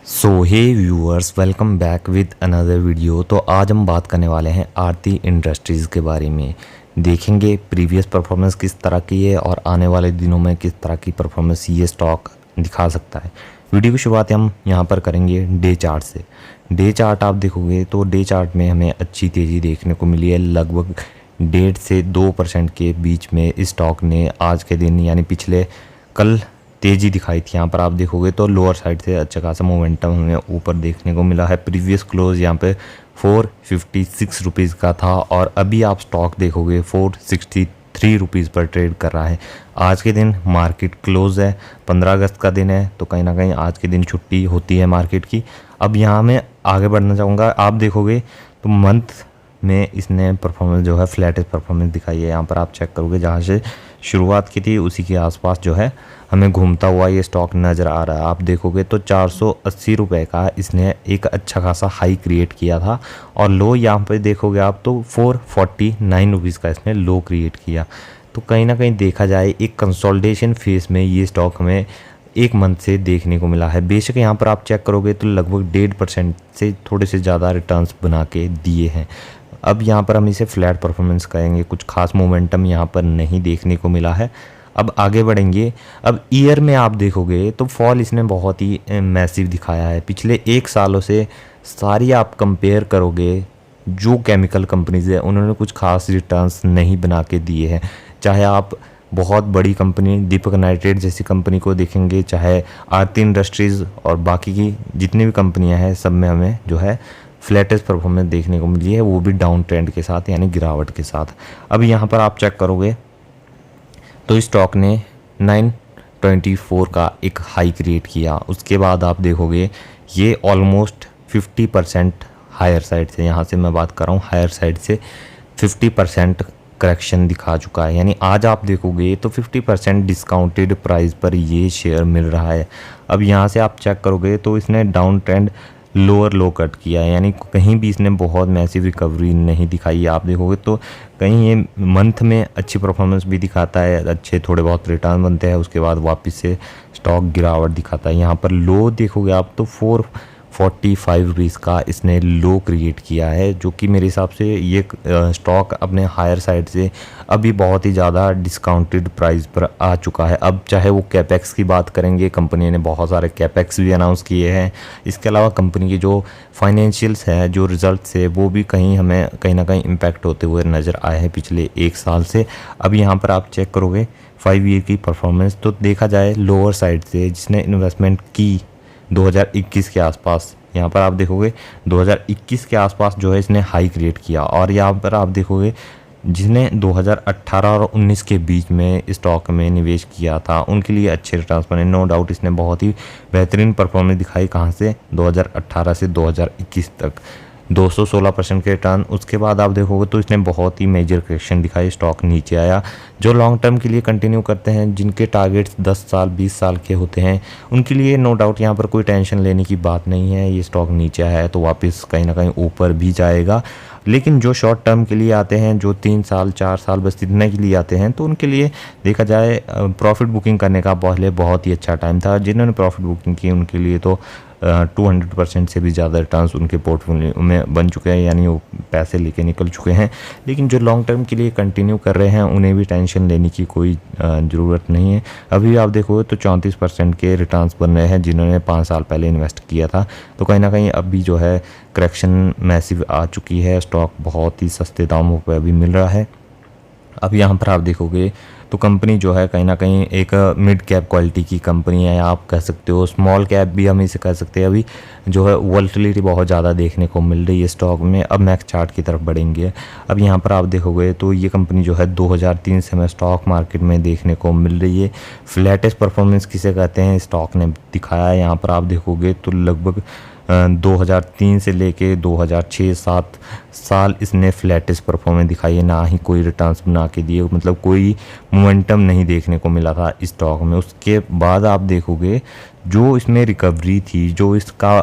So hey viewers, welcome back with another video. तो आज हम बात करने वाले हैं आरती इंडस्ट्रीज़ के बारे में। देखेंगे प्रीवियस परफॉर्मेंस किस तरह की है और आने वाले दिनों में किस तरह की परफॉर्मेंस ये स्टॉक दिखा सकता है। वीडियो की शुरुआत हम यहाँ पर करेंगे डे चार्ट से। डे चार्ट आप देखोगे तो डे चार्ट में हमें अच्छी तेज़ी देखने को मिली है। लगभग 1.5 से 2% के बीच में इस स्टॉक ने आज के दिन यानी पिछले कल तेज़ी दिखाई थी। यहाँ पर आप देखोगे तो लोअर साइड से अच्छा खासा मोमेंटम हमें ऊपर देखने को मिला है। प्रीवियस क्लोज यहाँ पे 456 रुपीज़ का था और अभी आप स्टॉक देखोगे 463 रुपीज़ पर ट्रेड कर रहा है। आज के दिन मार्केट क्लोज है, 15 अगस्त का दिन है, तो कहीं ना कहीं आज के दिन छुट्टी होती है मार्केट की। अब यहाँ मैं आगे बढ़ना चाहूँगा। आप देखोगे तो मंथ में इसने परफॉर्मेंस जो है फ्लैटेस्ट परफॉर्मेंस दिखाई है। यहाँ पर आप चेक करोगे जहाँ से शुरुआत की थी उसी के आसपास जो है हमें घूमता हुआ ये स्टॉक नज़र आ रहा है। आप देखोगे तो 480 रुपये का इसने एक अच्छा खासा हाई क्रिएट किया था और लो यहाँ पे देखोगे आप तो 449 रुपीज़ का इसने लो क्रिएट किया। तो कहीं ना कहीं देखा जाए एक कंसोलिडेशन फेज में ये स्टॉक हमें एक मंथ से देखने को मिला है। बेशक यहाँ पर आप चेक करोगे तो लगभग 1.5% से थोड़े से ज़्यादा रिटर्न्स बना के दिए हैं। अब यहाँ पर हम इसे फ्लैट परफॉर्मेंस कहेंगे, कुछ खास मोमेंटम यहाँ पर नहीं देखने को मिला है। अब आगे बढ़ेंगे। अब ईयर में आप देखोगे तो फॉल इसने बहुत ही मैसिव दिखाया है। पिछले 1 सालों से सारी आप कंपेयर करोगे जो केमिकल कंपनीज है उन्होंने कुछ खास रिटर्न्स नहीं बना के दिए हैं। चाहे आप बहुत बड़ी कंपनी दीपक नाइट्रेट जैसी कंपनी को देखेंगे, चाहे आरती इंडस्ट्रीज़ और बाकी की जितनी भी कंपनियां हैं, सब में हमें जो है फ्लैटेस्ट परफॉर्मेंस देखने को मिली है, वो भी डाउन ट्रेंड के साथ यानी गिरावट के साथ। अब यहाँ पर आप चेक करोगे तो स्टॉक ने 924 का एक हाई क्रिएट किया। उसके बाद आप देखोगे ये ऑलमोस्ट 50% हायर साइड से, यहाँ से मैं बात कर रहा हूँ हायर साइड से 50% करेक्शन दिखा चुका है। यानी आज आप देखोगे तो 50% डिस्काउंटेड प्राइस पर ये शेयर मिल रहा है। अब यहाँ से आप चेक करोगे तो इसने डाउन ट्रेंड लोअर लो कट किया है, यानी कहीं भी इसने बहुत मैसिव रिकवरी नहीं दिखाई है। आप देखोगे तो कहीं ये मंथ में अच्छी परफॉर्मेंस भी दिखाता है, अच्छे थोड़े बहुत रिटर्न बनते हैं, उसके बाद वापस से स्टॉक गिरावट दिखाता है। यहाँ पर लो देखोगे आप तो 445 रुपीज़ का इसने लो क्रिएट किया है, जो कि मेरे हिसाब से ये स्टॉक अपने हायर साइड से अभी बहुत ही ज़्यादा डिस्काउंटेड प्राइस पर आ चुका है। अब चाहे वो कैपेक्स की बात करेंगे, कंपनी ने बहुत सारे कैपेक्स भी अनाउंस किए हैं। इसके अलावा कंपनी की जो फाइनेंशियल्स हैं, जो रिजल्ट्स है, वो भी हमें कहीं ना कहीं इम्पैक्ट होते हुए नज़र आए हैं पिछले 1 साल से। अब यहाँ पर आप चेक करोगे 5 ईयर की परफॉर्मेंस तो देखा जाए लोअर साइड से जिसने इन्वेस्टमेंट की 2021 के आसपास, यहाँ पर आप देखोगे 2021 के आसपास जो है इसने हाई क्रिएट किया। और यहाँ पर आप देखोगे जिसने 2018 और 19 के बीच में स्टॉक में निवेश किया था उनके लिए अच्छे रिटर्न्स बने। नो डाउट इसने बहुत ही बेहतरीन परफॉर्मेंस दिखाई, कहाँ से 2018 से 2021 तक 216% के रिटर्न। उसके बाद आप देखोगे तो इसने बहुत ही मेजर करेक्शन दिखाई, स्टॉक नीचे आया। जो लॉन्ग टर्म के लिए कंटिन्यू करते हैं, जिनके टारगेट्स 10 साल 20 साल के होते हैं, उनके लिए नो डाउट यहाँ पर कोई टेंशन लेने की बात नहीं है। ये स्टॉक नीचे आया है तो वापस कहीं ना कहीं ऊपर भी जाएगा। लेकिन जो शॉर्ट टर्म के लिए आते हैं, जो 3 साल 4 साल बस इतने के लिए आते हैं, तो उनके लिए देखा जाए प्रॉफिट बुकिंग करने का पहले बहुत ही अच्छा टाइम था। जिन्होंने प्रॉफिट बुकिंग की उनके लिए तो 200% से भी ज़्यादा रिटर्न्स उनके पोर्टफोलियो में बन चुके हैं, यानी वो पैसे लेके निकल चुके हैं। लेकिन जो लॉन्ग टर्म के लिए कंटिन्यू कर रहे हैं उन्हें भी टेंशन लेने की कोई ज़रूरत नहीं है। अभी आप देखोगे तो 34% के रिटर्न्स बन रहे हैं जिन्होंने 5 साल पहले इन्वेस्ट किया था। तो कहीं ना कहीं अभी जो है करेक्शन मैसिव आ चुकी है, स्टॉक बहुत ही सस्ते दामों पर अभी मिल रहा है। अब यहाँ पर आप देखोगे तो कंपनी जो है कहीं ना कहीं एक मिड कैप क्वालिटी की कंपनी है, आप कह सकते हो स्मॉल कैप भी हम इसे कह सकते हैं। अभी जो है वोलेटिलिटी बहुत ज़्यादा देखने को मिल रही है स्टॉक में। अब मैक्स चार्ट की तरफ बढ़ेंगे। अब यहाँ पर आप देखोगे तो ये कंपनी जो है 2003 से हमें स्टॉक मार्केट में देखने को मिल रही है। फ्लैटेस्ट परफॉर्मेंस किसे कहते हैं स्टॉक ने दिखाया है। यहाँ पर आप देखोगे तो लगभग 2003 से लेके 2006-07 साल इसने फ्लैटेस्ट परफॉर्मेंस दिखाई है, ना ही कोई रिटर्न्स बना के दिए, मतलब कोई मोमेंटम नहीं देखने को मिला था स्टॉक में। उसके बाद आप देखोगे जो इसमें रिकवरी थी, जो इसका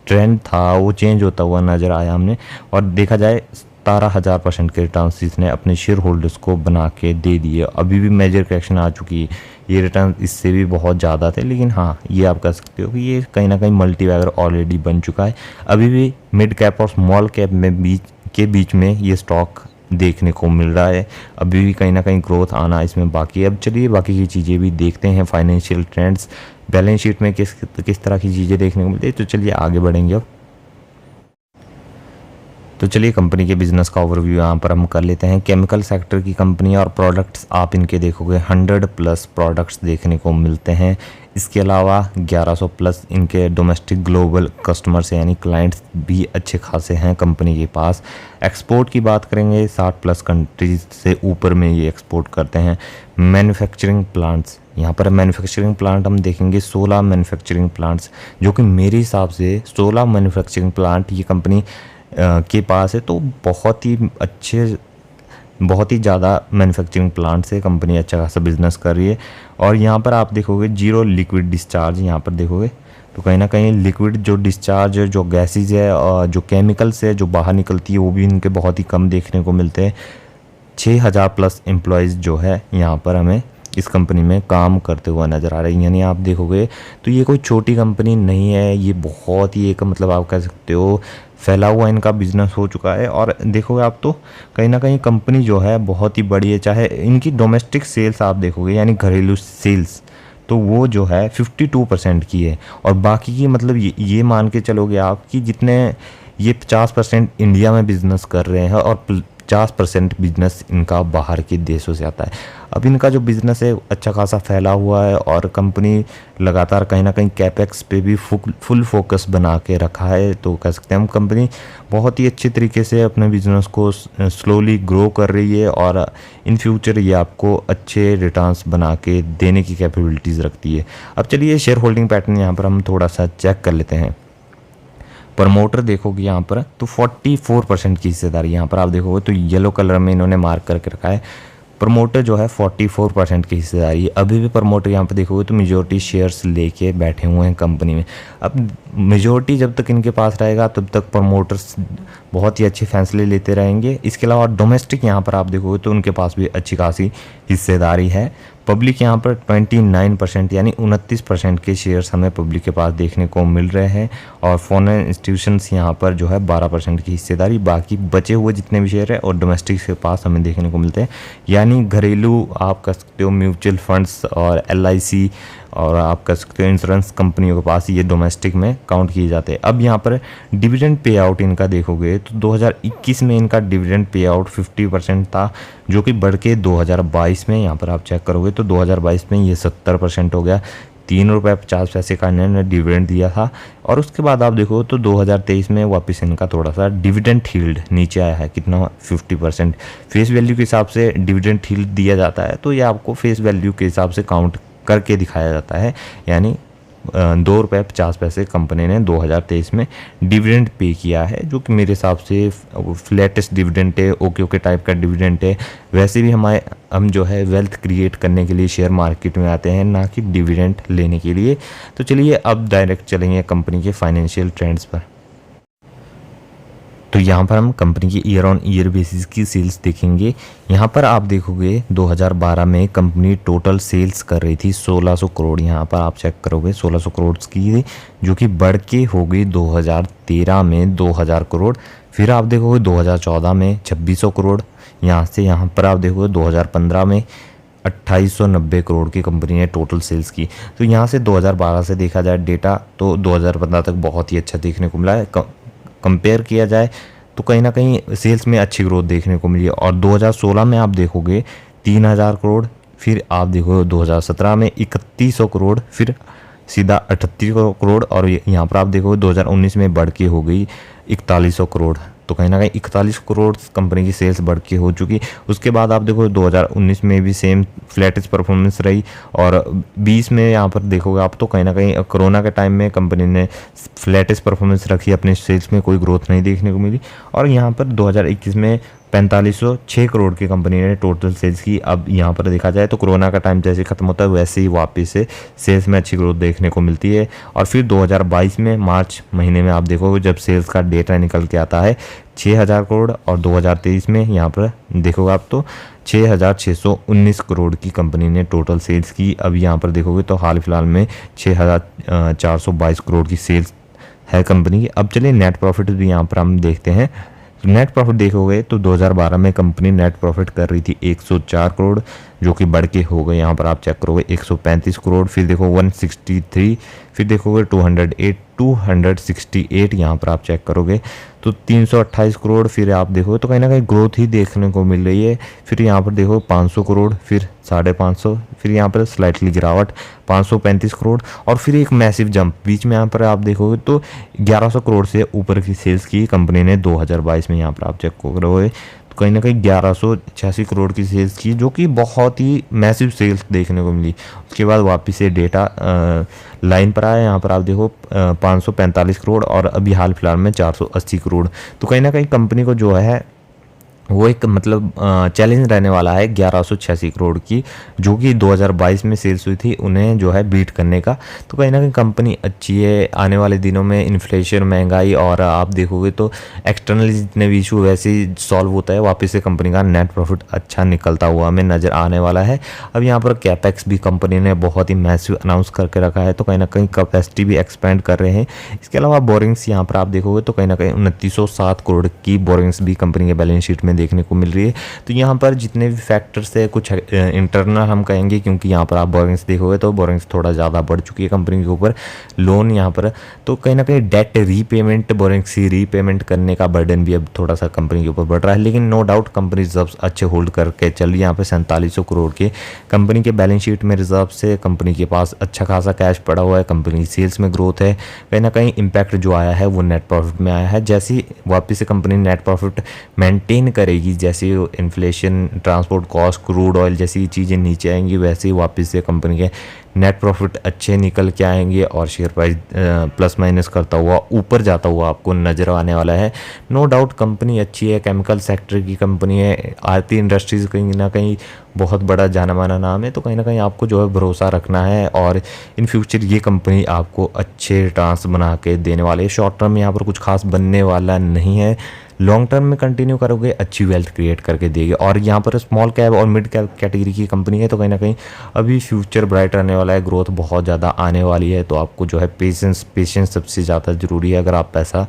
ट्रेंड था वो चेंज होता हुआ नज़र आया हमने। और देखा जाए 17,000% के रिटर्न्स इसने अपने शेयर होल्डर्स को बना के दे दिए। अभी भी मेजर करेक्शन आ चुकी ये रिटर्न इससे भी बहुत ज़्यादा थे, लेकिन हाँ ये आप कह सकते हो कि ये कहीं ना कहीं मल्टी बैगर ऑलरेडी बन चुका है। अभी भी मिड कैप और स्मॉल कैप में बीच में ये स्टॉक देखने को मिल रहा है। अभी भी कहीं ना कहीं ग्रोथ आना इसमें बाकी है। अब चलिए बाकी की चीज़ें भी देखते हैं, फाइनेंशियल ट्रेंड्स, बैलेंस शीट में किस तरह की चीज़ें देखने को मिलती है। तो चलिए आगे बढ़ेंगे अब। तो चलिए कंपनी के बिजनेस का ओवरव्यू यहाँ पर हम कर लेते हैं। केमिकल सेक्टर की कंपनी और प्रोडक्ट्स आप इनके देखोगे 100+ प्रोडक्ट्स देखने को मिलते हैं। इसके अलावा 1100+ इनके डोमेस्टिक ग्लोबल कस्टमर्स यानी क्लाइंट्स भी अच्छे खासे हैं कंपनी के पास। एक्सपोर्ट की बात करेंगे 60+ कंट्रीज से ऊपर में ये एक्सपोर्ट करते हैं। मैन्युफैक्चरिंग प्लांट्स, यहाँ पर मैन्युफैक्चरिंग प्लांट हम देखेंगे 16 मैन्युफैक्चरिंग प्लांट्स, जो कि मेरे हिसाब से 16 मैन्युफैक्चरिंग प्लांट ये कंपनी के पास है। तो बहुत ही ज़्यादा मैन्युफैक्चरिंग प्लांट से कंपनी अच्छा खासा बिजनेस कर रही है। और यहाँ पर आप देखोगे 0 लिक्विड डिस्चार्ज, यहाँ पर देखोगे तो कहीं ना कहीं लिक्विड जो डिस्चार्ज जो गैसेज है और जो केमिकल्स है जो बाहर निकलती है वो भी इनके बहुत ही कम देखने को मिलते हैं। 6000+ एम्प्लॉयज़ जो है यहाँ पर हमें इस कंपनी में काम करते हुए नज़र आ रहे हैं। यानी आप देखोगे तो ये कोई छोटी कंपनी नहीं है, ये बहुत ही एक मतलब आप कह सकते हो फैला हुआ इनका बिजनेस हो चुका है। और देखोगे आप तो कहीं ना कहीं कंपनी जो है बहुत ही बड़ी है। चाहे इनकी डोमेस्टिक सेल्स आप देखोगे यानी घरेलू सेल्स तो वो जो है 52% की है, और बाकी की मतलब ये मान के चलोगे आप कि जितने ये 50% इंडिया में बिजनेस कर रहे हैं और 50% बिजनेस इनका बाहर के देशों से आता है। अब इनका जो बिज़नेस है अच्छा खासा फैला हुआ है और कंपनी लगातार कहीं ना कहीं कैपेक्स पे भी फुल फोकस बना के रखा है। तो कह सकते हैं हम कंपनी बहुत ही अच्छे तरीके से अपने बिज़नेस को स्लोली ग्रो कर रही है और इन फ्यूचर ये आपको अच्छे रिटर्न्स बना के देने की कैपेबिलिटीज़ रखती है। अब चलिए शेयर होल्डिंग पैटर्न यहाँ पर हम थोड़ा सा चेक कर लेते हैं। प्रमोटर देखोगे यहाँ पर तो 44% की हिस्सेदारी, यहाँ पर आप देखोगे तो येलो कलर में इन्होंने मार्क करके रखा है। प्रमोटर जो है 44% की हिस्सेदारी है। अभी भी प्रमोटर यहाँ पर देखोगे तो मेजोरिटी शेयर्स लेके बैठे हुए हैं कंपनी में। अब मेजोरिटी जब तक इनके पास रहेगा तब तक प्रमोटर्स बहुत ही अच्छे फैसले लेते रहेंगे। इसके अलावा डोमेस्टिक यहाँ पर आप देखोगे तो उनके पास भी अच्छी खासी हिस्सेदारी है। पब्लिक यहाँ पर 29% यानी 29% के शेयर्स हमें पब्लिक के पास देखने को मिल रहे हैं, और फॉरेन इंस्टीट्यूशंस यहाँ पर जो है 12% की हिस्सेदारी। बाकी बचे हुए जितने भी शेयर है और डोमेस्टिक के पास हमें देखने को मिलते हैं। यानी घरेलू आप कह सकते हो म्यूचुअल फंड्स और LIC और आप कह सकते हो इंश्योरेंस कंपनियों के पास ये डोमेस्टिक में काउंट किए जाते हैं। अब यहाँ पर डिविडेंड पे आउट इनका देखोगे तो 2021 में इनका डिविडेंड पे आउट 50% था, जो कि बढ़ के 2022 में यहाँ पर आप चेक करोगे तो 2022 में ये 70% हो गया। 3.50 रुपये का इन्होंने डिविडेंड दिया था। और उसके बाद आप देखो तो 2023 में वापस इनका थोड़ा सा डिविडेंड हील्ड नीचे आया है, कितना 50%। फेस वैल्यू के हिसाब से डिविडेंड हील्ड दिया जाता है, तो ये आपको फेस वैल्यू के हिसाब से काउंट करके दिखाया जाता है। यानी 2.50 रुपये कंपनी ने 2023 में डिविडेंड पे किया है, जो कि मेरे हिसाब से फ्लैटेस्ट डिविडेंड है, ओके टाइप का डिविडेंड है। वैसे भी हम जो है वेल्थ क्रिएट करने के लिए शेयर मार्केट में आते हैं, ना कि डिविडेंड लेने के लिए। तो चलिए अब डायरेक्ट चलेंगे कंपनी के फाइनेंशियल ट्रेंड्स पर। तो यहाँ पर हम कंपनी की ईयर ऑन ईयर बेसिस की सेल्स देखेंगे। यहाँ पर आप देखोगे 2012 में कंपनी टोटल सेल्स कर रही थी 1600 करोड़। यहाँ पर आप चेक करोगे 1600 करोड़ की, जो कि बढ़ के हो गई 2013 में 2000 करोड़। फिर आप देखोगे 2014 में 2600 करोड़। यहाँ पर आप देखोगे 2015 में 2890 करोड़ की कंपनी ने टोटल सेल्स की। तो यहाँ से 2012 से देखा जाए डेटा तो 2015 तक बहुत ही अच्छा देखने को मिला है। कंपेयर किया जाए तो कहीं ना कहीं सेल्स में अच्छी ग्रोथ देखने को मिली है। और 2016 में आप देखोगे 3000 करोड़, फिर आप देखोगे 2017 में 3100 करोड़, फिर सीधा 38 करोड़, और यहाँ पर आप देखोगे 2019 में बढ़ के हो गई 4100 करोड़। तो कहीं ना कहीं 41 करोड़ कंपनी की सेल्स बढ़ के हो चुकी। उसके बाद आप देखो 2019 में भी सेम फ्लैटेस्ट परफॉर्मेंस रही, और 20 में यहाँ पर देखोगे आप तो कहीं ना कहीं कोरोना के टाइम में कंपनी ने फ्लैटेस्ट परफॉर्मेंस रखी, अपने सेल्स में कोई ग्रोथ नहीं देखने को मिली। और यहाँ पर 2021 में 4506 करोड़ की कंपनी ने टोटल सेल्स की। अब यहाँ पर देखा जाए तो कोरोना का टाइम जैसे ख़त्म होता है वैसे ही वापस से सेल्स में अच्छी ग्रोथ देखने को मिलती है। और फिर 2022 में मार्च महीने में आप देखोगे जब सेल्स का डेटा निकल के आता है 6000 करोड़, और 2023 में यहाँ पर देखोगे आप तो 6,619 करोड़ की कंपनी ने टोटल सेल्स की। अब यहाँ पर देखोगे तो हाल फिलहाल में 6,422 करोड़ की सेल्स है कंपनी की। अब चलिए नेट प्रॉफिट भी यहाँ पर हम देखते हैं। नेट प्रॉफिट देखोगे तो 2012 में कंपनी नेट प्रॉफिट कर रही थी 104 करोड़, जो कि बढ़ के हो गए यहाँ पर आप चेक करोगे 135 करोड़, फिर देखो 163, फिर देखोगे 268 यहाँ पर आप चेक करोगे तो 328 करोड़, फिर आप देखोगे तो कहीं ना कहीं ग्रोथ ही देखने को मिल रही है। फिर यहाँ पर देखो 500 करोड़, फिर 550, फिर यहाँ पर स्लाइटली गिरावट 535 करोड़, और फिर एक मैसिव जंप बीच में यहाँ पर आप देखोगे तो 1100 करोड़ से ऊपर की सेल्स की कंपनी ने 2022 में यहाँ पर आप चेक करोगे तो कहीं ना कहीं 1186 करोड़ की सेल्स की, जो कि बहुत ही मैसिव सेल्स देखने को मिली। उसके बाद वापस से डेटा लाइन पर आया, यहाँ पर आप देखो 545 करोड़ और अभी हाल फिलहाल में 480 करोड़। तो कहीं ना कहीं कंपनी को जो है वो एक मतलब चैलेंज रहने वाला है 1186 करोड़ की, जो कि 2022 में सेल्स हुई थी, उन्हें जो है बीट करने का। तो कहीं ना कहीं कंपनी अच्छी है। आने वाले दिनों में इन्फ्लेशन, महंगाई और आप देखोगे तो एक्सटर्नल जितने भी इशू वैसे ही सॉल्व होता है, वापस से कंपनी का नेट प्रॉफिट अच्छा निकलता हुआ हमें नज़र आने वाला है। अब यहाँ पर कैपेक्स भी कंपनी ने बहुत ही मैसिव अनाउंस करके रखा है, तो कहीं ना कहीं कैपेसिटी भी एक्सपेंड कर रहे हैं। इसके अलावा बोरिंग्स यहाँ पर आप देखोगे तो कहीं ना कहीं 2907 करोड़ की बोरिंग्स भी कंपनी के बैलेंस शीट में देखने को मिल रही है। तो यहाँ पर जितने भी फैक्टर्स है कुछ इंटरनल हम कहेंगे, क्योंकि यहाँ पर आप बोरिंग्स देखोगे तो बोरिंग्स थोड़ा ज़्यादा बढ़ चुकी है कंपनी के ऊपर, लोन यहाँ पर, तो कहीं ना कहीं डेट रीपेमेंट, बोरिंग्स की रीपेमेंट करने का बर्डन भी अब थोड़ा सा कंपनी के ऊपर बढ़ रहा है। लेकिन नो डाउट कंपनी रिजर्व अच्छे होल्ड करके चल रही है। यहाँ पर 4700 करोड़ के कंपनी के बैलेंस शीट में रिजर्व से कंपनी के पास अच्छा खासा कैश पड़ा हुआ है, कंपनी की सेल्स में ग्रोथ है। कहीं ना कहीं इम्पैक्ट जो आया है वो नेट प्रॉफिट में आया है। जैसी वापस से कंपनी नेट प्रॉफिट मेंटेन करेगी, जैसे inflation, transport cost, crude oil जैसी चीज़ें नीचे आएंगी, वैसे ही वापस से कंपनी के नेट प्रॉफिट अच्छे निकल के आएंगे और शेयर प्राइस प्लस माइनस करता हुआ ऊपर जाता हुआ आपको नज़र आने वाला है। नो डाउट कंपनी अच्छी है, केमिकल सेक्टर की कंपनी है, आरती इंडस्ट्रीज़ कहीं ना कहीं बहुत बड़ा जाना माना नाम है। तो कहीं ना कहीं आपको जो है भरोसा रखना है और इन फ्यूचर ये कंपनी आपको अच्छे रिटर्न्स बना के देने वाले है। शॉर्ट टर्म में यहाँ पर कुछ खास बनने वाला नहीं है, लॉन्ग टर्म में कंटिन्यू करोगे अच्छी वेल्थ क्रिएट करके देगी। और यहाँ पर स्मॉल कैप और मिड कैप कैटेगरी की कंपनी है, तो कहीं ना कहीं अभी फ्यूचर ब्राइट रहने वाला है, ग्रोथ बहुत ज़्यादा आने वाली है। तो आपको जो है पेशेंस सबसे ज़्यादा ज़रूरी है अगर आप पैसा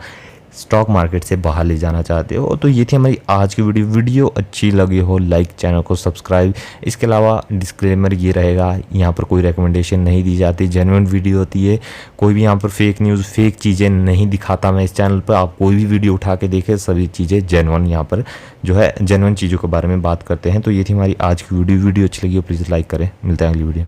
स्टॉक मार्केट से बाहर ले जाना चाहते हो। तो ये थी हमारी आज की वीडियो अच्छी लगी हो लाइक, चैनल को सब्सक्राइब। इसके अलावा डिस्क्लेमर ये रहेगा, यहाँ पर कोई रिकमेंडेशन नहीं दी जाती, जेन्युइन वीडियो होती है, कोई भी यहाँ पर फेक न्यूज़, फेक चीज़ें नहीं दिखाता मैं इस चैनल पर। आप कोई भी वीडियो उठा के देखें, सभी चीज़ें जेन्युइन यहाँ पर जो है जेन्युइन चीज़ों के बारे में बात करते हैं। तो ये थी हमारी आज की वीडियो अच्छी लगी हो प्लीज़ लाइक करें। मिलते हैं अगली वीडियो।